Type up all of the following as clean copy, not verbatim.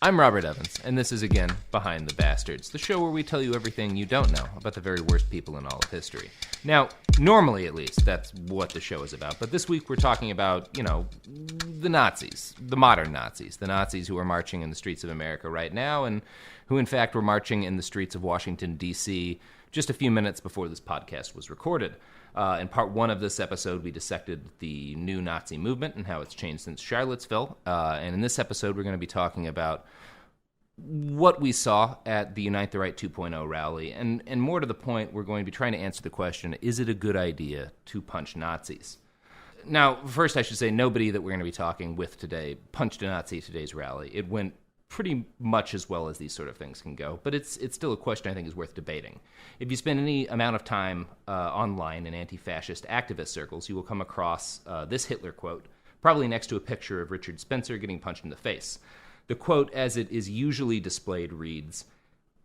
I'm Robert Evans, and this is, again, Behind the Bastards, the show where we tell you everything you don't know about the very worst people in all of history. Now, normally at least, that's what the show is about, but this week we're talking about, the Nazis, the modern Nazis, the Nazis who are marching in the streets of America right now, and who in fact were marching in the streets of Washington, D.C. just a few minutes before this podcast was recorded. In part one of this episode, we dissected the new Nazi movement and how it's changed since Charlottesville. And in this episode, we're going to be talking about what we saw at the Unite the Right 2.0 rally. And more to the point, we're going to be trying to answer the question, is it a good idea to punch Nazis? Now, first I should say, nobody that we're going to be talking with today punched a Nazi at today's rally. It went pretty much as well as these sort of things can go, but it's still a question I think is worth debating. If you spend any amount of time online in anti-fascist activist circles, you will come across this Hitler quote, probably next to a picture of Richard Spencer getting punched in the face. The quote, as it is usually displayed, reads,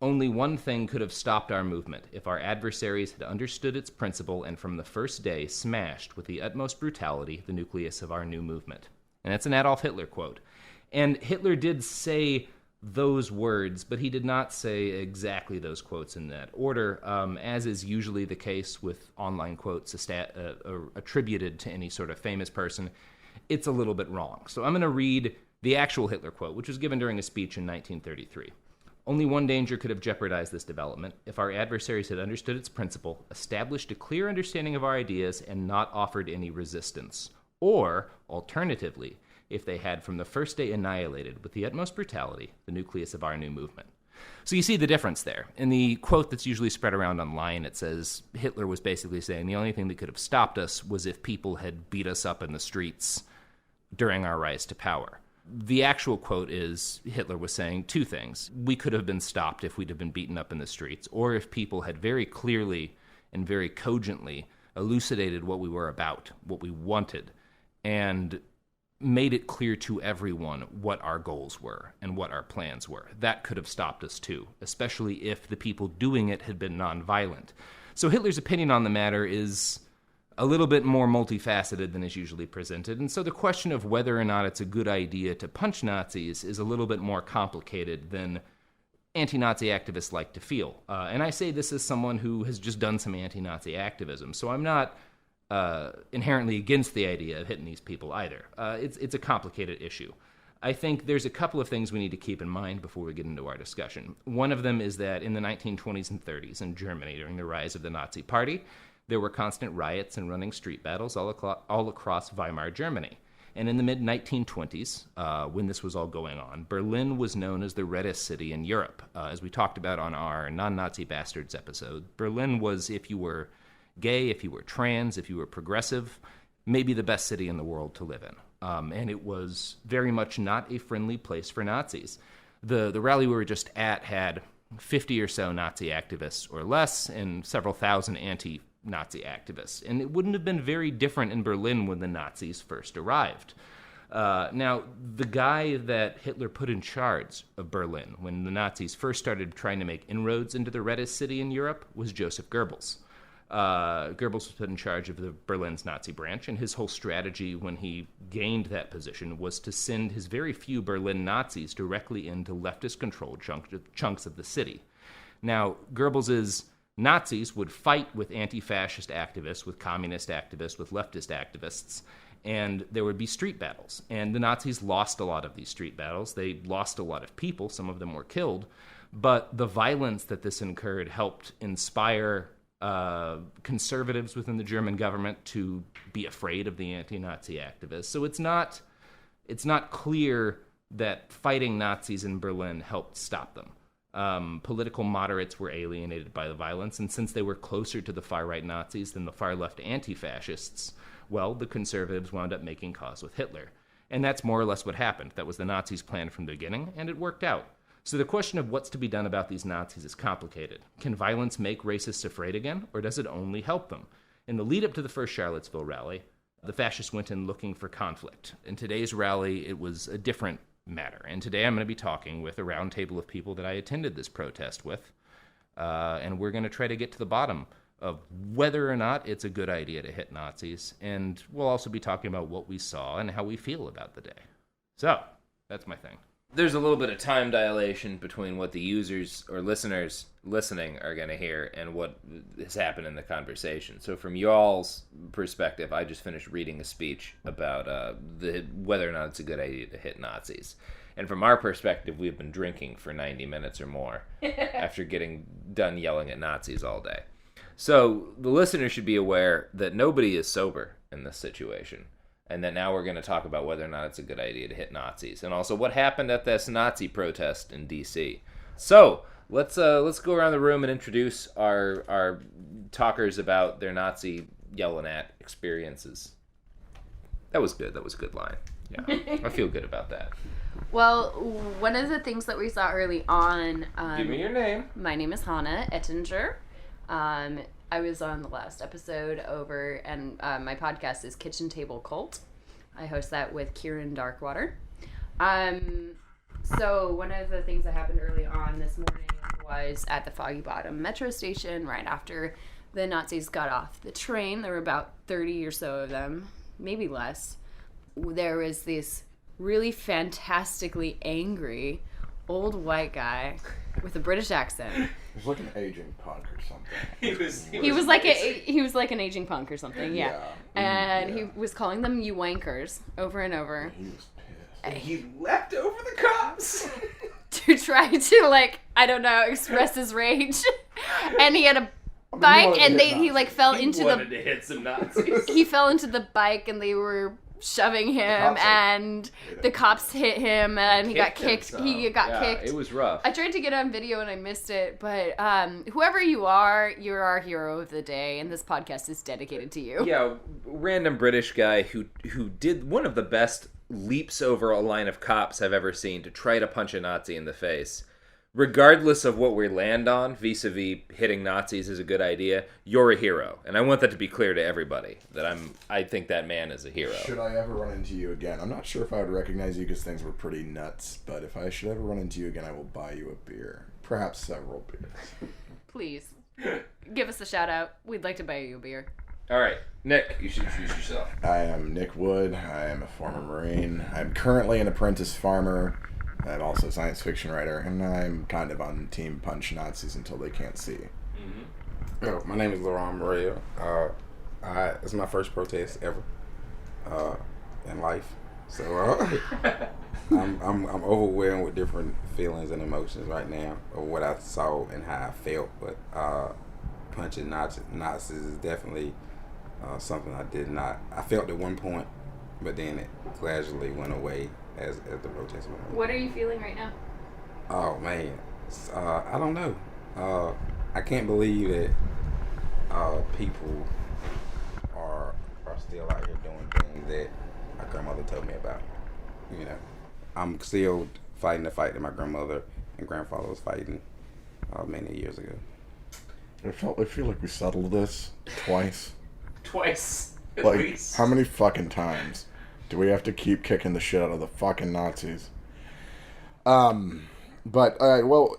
"Only one thing could have stopped our movement if our adversaries had understood its principle and from the first day smashed with the utmost brutality the nucleus of our new movement." And that's an Adolf Hitler quote. And Hitler did say those words, but he did not say exactly those quotes in that order, as is usually the case with online quotes attributed to any sort of famous person. It's a little bit wrong. So I'm going to read the actual Hitler quote, which was given during a speech in 1933. "Only one danger could have jeopardized this development if our adversaries had understood its principle, established a clear understanding of our ideas, and not offered any resistance. Or, alternatively, if they had from the first day annihilated, with the utmost brutality, the nucleus of our new movement." So you see the difference there. In the quote that's usually spread around online, it says Hitler was basically saying the only thing that could have stopped us was if people had beat us up in the streets during our rise to power. The actual quote is Hitler was saying two things. We could have been stopped if we'd have been beaten up in the streets, or if people had very clearly and very cogently elucidated what we were about, what we wanted, and made it clear to everyone what our goals were and what our plans were. That could have stopped us too, especially if the people doing it had been nonviolent. So Hitler's opinion on the matter is a little bit more multifaceted than is usually presented, and so the question of whether or not it's a good idea to punch Nazis is a little bit more complicated than anti-Nazi activists like to feel. And I say this as someone who has just done some anti-Nazi activism, so I'm not inherently against the idea of hitting these people either. It's a complicated issue. I think there's a couple of things we need to keep in mind before we get into our discussion. One of them is that in the 1920s and 30s in Germany, during the rise of the Nazi Party, there were constant riots and running street battles all across Weimar Germany. And in the mid-1920s, when this was all going on, Berlin was known as the reddest city in Europe. As we talked about on our Non-Nazi Bastards episode, Berlin was, if you were gay, if you were trans, if you were progressive, maybe the best city in the world to live in. And it was very much not a friendly place for Nazis. The rally we were just at had 50 or so Nazi activists or less and several thousand anti-Nazi activists. And it wouldn't have been very different in Berlin when the Nazis first arrived. Now, the guy that Hitler put in charge of Berlin when the Nazis first started trying to make inroads into the reddest city in Europe was Joseph Goebbels. Goebbels was put in charge of the Berlin's Nazi branch, and his whole strategy when he gained that position was to send his very few Berlin Nazis directly into leftist-controlled chunks of the city. Now, Goebbels' Nazis would fight with anti-fascist activists, with communist activists, with leftist activists, and there would be street battles. And the Nazis lost a lot of these street battles. They lost a lot of people. Some of them were killed. But the violence that this incurred helped inspire conservatives within the German government to be afraid of the anti-Nazi activists. So it's not clear that fighting Nazis in Berlin helped stop them. Political moderates were alienated by the violence, and since they were closer to the far-right Nazis than the far-left anti-fascists, well, the conservatives wound up making cause with Hitler. And that's more or less what happened. That was the Nazis' plan from the beginning, and it worked out. So the question of what's to be done about these Nazis is complicated. Can violence make racists afraid again, or does it only help them? In the lead-up to the first Charlottesville rally, the fascists went in looking for conflict. In today's rally, it was a different matter. And today I'm going to be talking with a round table of people that I attended this protest with, and we're going to try to get to the bottom of whether or not it's a good idea to hit Nazis, and we'll also be talking about what we saw and how we feel about the day. So, that's my thing. There's a little bit of time dilation between what the users or listeners listening are going to hear and what has happened in the conversation. So from y'all's perspective, I just finished reading a speech about whether or not it's a good idea to hit Nazis. And from our perspective, we've been drinking for 90 minutes or more after getting done yelling at Nazis all day. So the listener should be aware that nobody is sober in this situation. And that now we're going to talk about whether or not it's a good idea to hit Nazis. And also what happened at this Nazi protest in D.C. So let's go around the room and introduce our talkers about their Nazi yelling at experiences. That was good. That was a good line. Yeah, I feel good about that. Well, one of the things that we saw early on... Give me your name. My name is Hannah Ettinger. I was on the last episode over, and my podcast is Kitchen Table Cult. I host that with Kieran Darkwater. So one of the things that happened early on this morning was at the Foggy Bottom metro station right after the Nazis got off the train. There were about 30 or so of them, maybe less. There was this really fantastically angry old white guy with a British accent. He was like an aging punk or something. He was like an aging punk or something, yeah. And he was calling them you wankers over and over. He was pissed. And he leapt over the cops to try to, like, I don't know, express his rage. And he had a bike, and he like fell into the. He wanted to hit some Nazis. He fell into the bike, and they were shoving him, and the cops hit him, and he got kicked. He got kicked. It was rough. I tried to get on video and I missed it, but whoever you are, you're our hero of the day, and this podcast is dedicated to you. Yeah, random British guy who did one of the best leaps over a line of cops I've ever seen to try to punch a Nazi in the face. Regardless of what we land on, vis-a-vis hitting Nazis is a good idea, you're a hero. And I want that to be clear to everybody, that I think that man is a hero. Should I ever run into you again? I'm not sure if I would recognize you because things were pretty nuts, but if I should ever run into you again, I will buy you a beer. Perhaps several beers. Please. Give us a shout out. We'd like to buy you a beer. All right. Nick, you should introduce yourself. I am Nick Wood. I am a former Marine. I'm currently an apprentice farmer. I'm also a science fiction writer, and I'm kind of on team punch Nazis until they can't see. Mm-hmm. Oh, my name is Laurent Morel. It's my first protest ever in life, so I'm overwhelmed with different feelings and emotions right now of what I saw and how I felt. But punching Nazis is definitely something I did not. I felt at one point, but then it gradually went away as the protest went on. What are you feeling right now? Oh man, I don't know. I can't believe that people are still out here doing things that my grandmother told me about. You know, I'm still fighting the fight that my grandmother and grandfather was fighting many years ago. I feel like we settled this twice. Twice, at like, least. How many fucking times do we have to keep kicking the shit out of the fucking Nazis? But, well,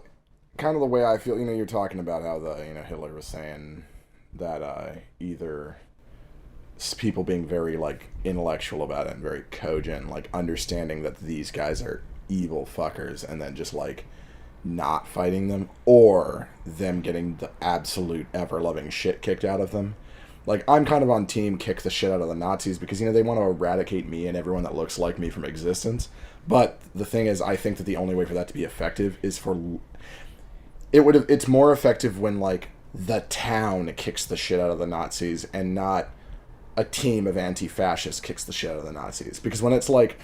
kind of the way I feel, you're talking about how Hitler was saying that either people being very, like, intellectual about it and very cogent, like, understanding that these guys are evil fuckers and then just, like, not fighting them, or them getting the absolute ever-loving shit kicked out of them. Like, I'm kind of on team kick the shit out of the Nazis because, they want to eradicate me and everyone that looks like me from existence. But the thing is, I think that the only way for that to be effective is it's more effective when, like, the town kicks the shit out of the Nazis and not a team of anti-fascists kicks the shit out of the Nazis. Because when it's, like,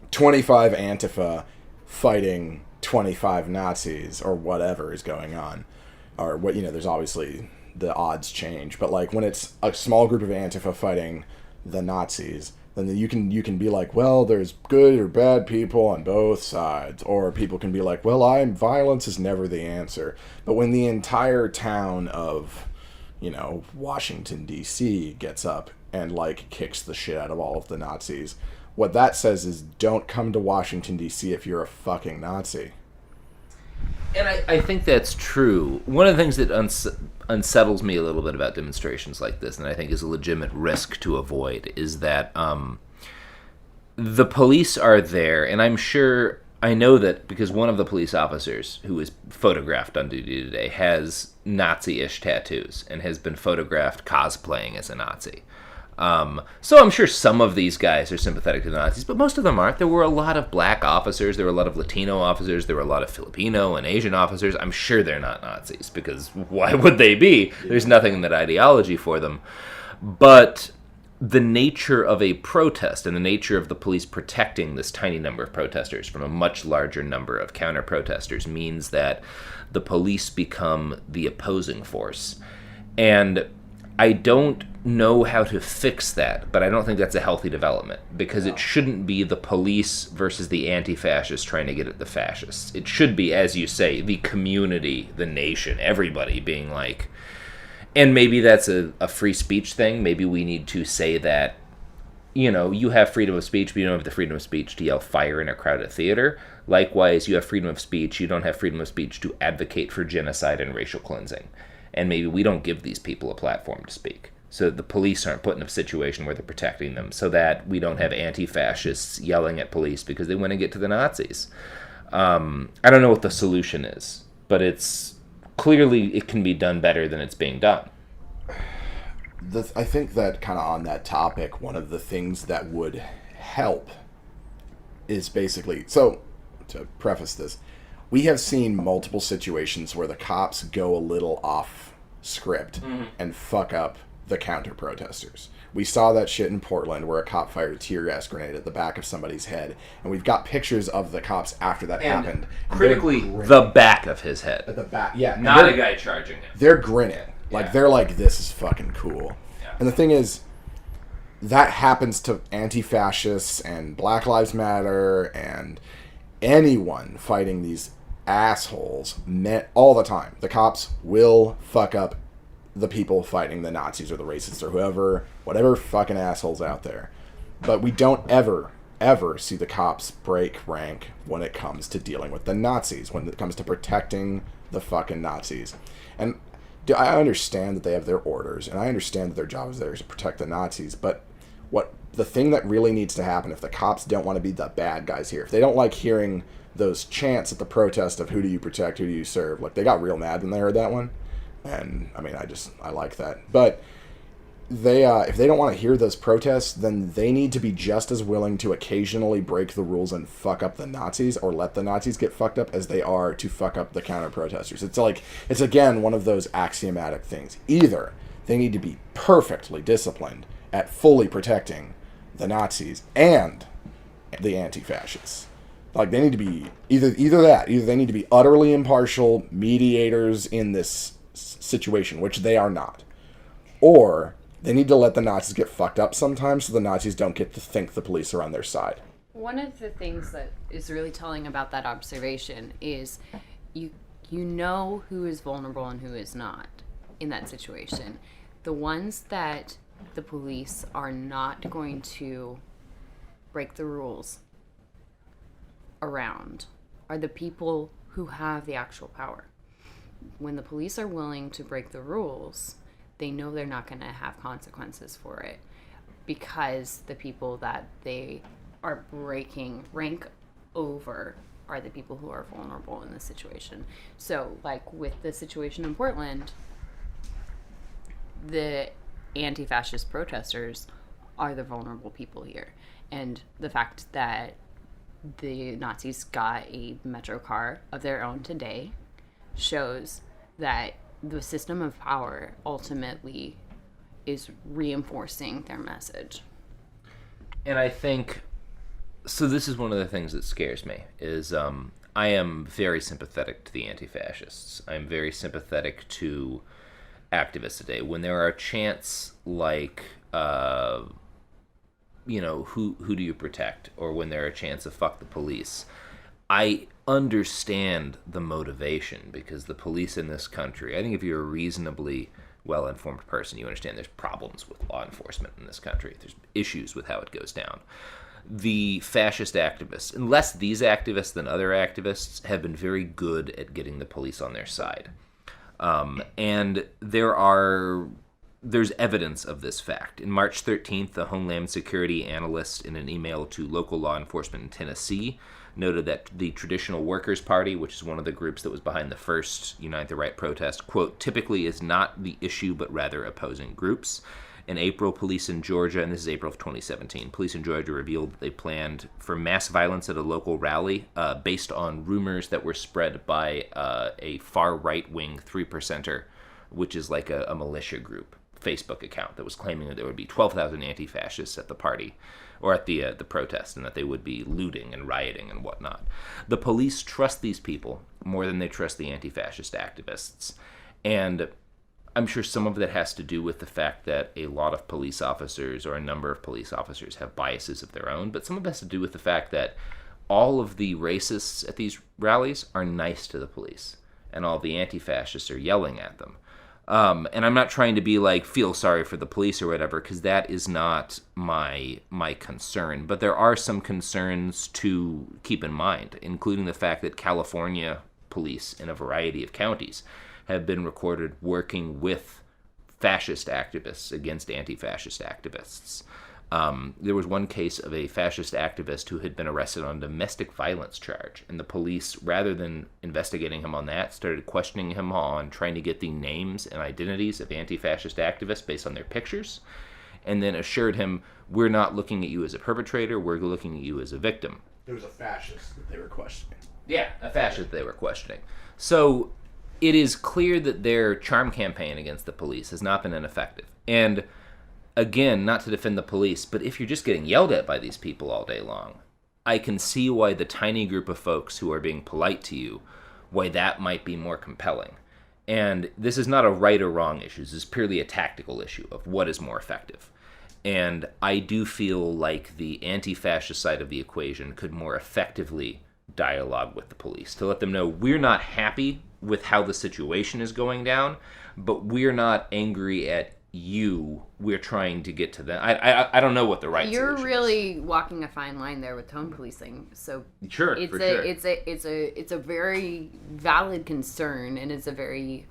25 Antifa fighting 25 Nazis or whatever is going on, or what, there's obviously the odds change, but like when it's a small group of Antifa fighting the Nazis, then you can be like, well, there's good or bad people on both sides, or people can be like, well, violence is never the answer. But when the entire town of, Washington D.C. gets up and like kicks the shit out of all of the Nazis, what that says is, don't come to Washington D.C. if you're a fucking Nazi. And I think that's true. One of the things that unsettles me a little bit about demonstrations like this, and I think is a legitimate risk to avoid, is that the police are there, and I'm sure I know that because one of the police officers who was photographed on duty today has Nazi-ish tattoos and has been photographed cosplaying as a Nazi. So I'm sure some of these guys are sympathetic to the Nazis, but most of them aren't. There were a lot of black officers, there were a lot of Latino officers, there were a lot of Filipino and Asian officers. I'm sure they're not Nazis, because why would they be? There's nothing in that ideology for them. But the nature of a protest and the nature of the police protecting this tiny number of protesters from a much larger number of counter-protesters means that the police become the opposing force. And I don't know how to fix that, but I don't think that's a healthy development, because it shouldn't be the police versus the anti-fascists trying to get at the fascists. It should be, as you say, the community, the nation, everybody being like... And maybe that's a free speech thing. Maybe we need to say that, you have freedom of speech, but you don't have the freedom of speech to yell fire in a crowded theater. Likewise, you have freedom of speech, you don't have freedom of speech to advocate for genocide and racial cleansing. And maybe we don't give these people a platform to speak. So the police aren't put in a situation where they're protecting them, so that we don't have anti-fascists yelling at police because they want to get to the Nazis. I don't know what the solution is, but it's... Clearly, it can be done better than it's being done. I think that kind of on that topic, one of the things that would help is basically... So, to preface this, we have seen multiple situations where the cops go a little off script and fuck up the counter-protesters. We saw that shit in Portland where a cop fired a tear gas grenade at the back of somebody's head. And we've got pictures of the cops after that happened. Critically, the back of his head. At the back, yeah. Not a guy charging him. They're grinning. They're like, this is fucking cool. Yeah. And the thing is, that happens to anti-fascists and Black Lives Matter and anyone fighting these assholes all the time. The cops will fuck up the people fighting the Nazis or the racists or whatever fucking assholes out there. But we don't ever see the cops break rank when it comes to dealing with the Nazis, when it comes to protecting the fucking Nazis. And I understand that they have their orders, and I understand that their job is there to protect the Nazis, but the thing that really needs to happen, if the cops don't want to be the bad guys here, if they don't like hearing those chants at the protest of who do you protect, who do you serve, like they got real mad when they heard that one. And, I mean, I like that. But they, if they don't want to hear those protests, then they need to be just as willing to occasionally break the rules and fuck up the Nazis, or let the Nazis get fucked up, as they are to fuck up the counter-protesters. It's again, one of those axiomatic things. Either they need to be perfectly disciplined at fully protecting the Nazis and the anti-fascists. Like, they need to be either they need to be utterly impartial mediators in this situation, which they are not, or they need to let the Nazis get fucked up sometimes so the Nazis don't get to think the police are on their side. One of the things that is really telling about that observation is you know who is vulnerable and who is not in that situation. The ones that the police are not going to break the rules around are the people who have the actual power. When the police are willing to break the rules, they know they're not going to have consequences for it, because the people that they are breaking rank over are the people who are vulnerable in this situation. So, like with the situation in Portland, the anti-fascist protesters are the vulnerable people here. And the fact that the Nazis got a metro car of their own today shows that the system of power ultimately is reinforcing their message. And I think, so this is one of the things that scares me, is I am very sympathetic to the anti-fascists. I'm very sympathetic to activists today. When there are chants like, who do you protect? Or when there are chants of fuck the police, I understand the motivation, because the police in this country, I think if you're a reasonably well-informed person, you understand there's problems with law enforcement in this country. There's issues with how it goes down. The fascist activists, and less these activists than other activists, have been very good at getting the police on their side. And there are there's evidence of this fact. In March 13th, a Homeland Security analyst in an email to local law enforcement in Tennessee noted that the Traditional Workers Party, which is one of the groups that was behind the first Unite the Right protest, quote, typically is not the issue, but rather opposing groups. In April, police in Georgia, and this is April of 2017, police in Georgia revealed they planned for mass violence at a local rally based on rumors that were spread by a far right-wing 3%er, which is like a militia group Facebook account that was claiming that there would be 12,000 anti-fascists at the party or at the protest, and that they would be looting and rioting and whatnot. The police trust these people more than they trust the anti-fascist activists. And I'm sure some of that has to do with the fact that a lot of police officers, or a number of police officers, have biases of their own, but some of it has to do with the fact that all of the racists at these rallies are nice to the police, and all the anti-fascists are yelling at them. And I'm not trying to be like, feel sorry for the police or whatever, because that is not my concern. But there are some concerns to keep in mind, including the fact that California police in a variety of counties have been recorded working with fascist activists against anti-fascist activists. There was one case of a fascist activist who had been arrested on a domestic violence charge, and the police, rather than investigating him on that, started questioning him on trying to get the names and identities of anti-fascist activists based on their pictures, and then assured him, we're not looking at you as a perpetrator, we're looking at you as a victim. It was a fascist that they were questioning. Yeah, a fascist they were questioning. So it is clear that their charm campaign against the police has not been ineffective. And again, not to defend the police, but if you're just getting yelled at by these people all day long, I can see why the tiny group of folks who are being polite to you, why that might be more compelling. And this is not a right or wrong issue. This is purely a tactical issue of what is more effective. And I do feel like the anti-fascist side of the equation could more effectively dialogue with the police to let them know we're not happy with how the situation is going down, but we're not angry at you, we're trying to get to them. I don't know what the right You're solution really is. walking a fine line there with tone policing. So Sure, it's for a sure. it's a very valid concern, and it's a very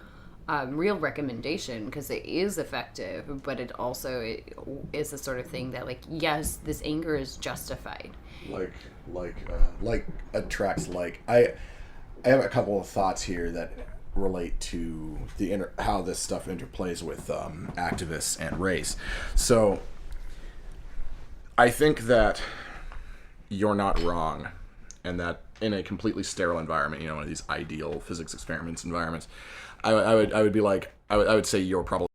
real recommendation because it is effective, but it also is the sort of thing that, like, yes, this anger is justified. Like attracts like. I have a couple of thoughts here that relate to how this stuff interplays with activists and race. So I think that you're not wrong, and that in a completely sterile environment, one of these ideal physics experiments environments, I would be like, I would say you're probably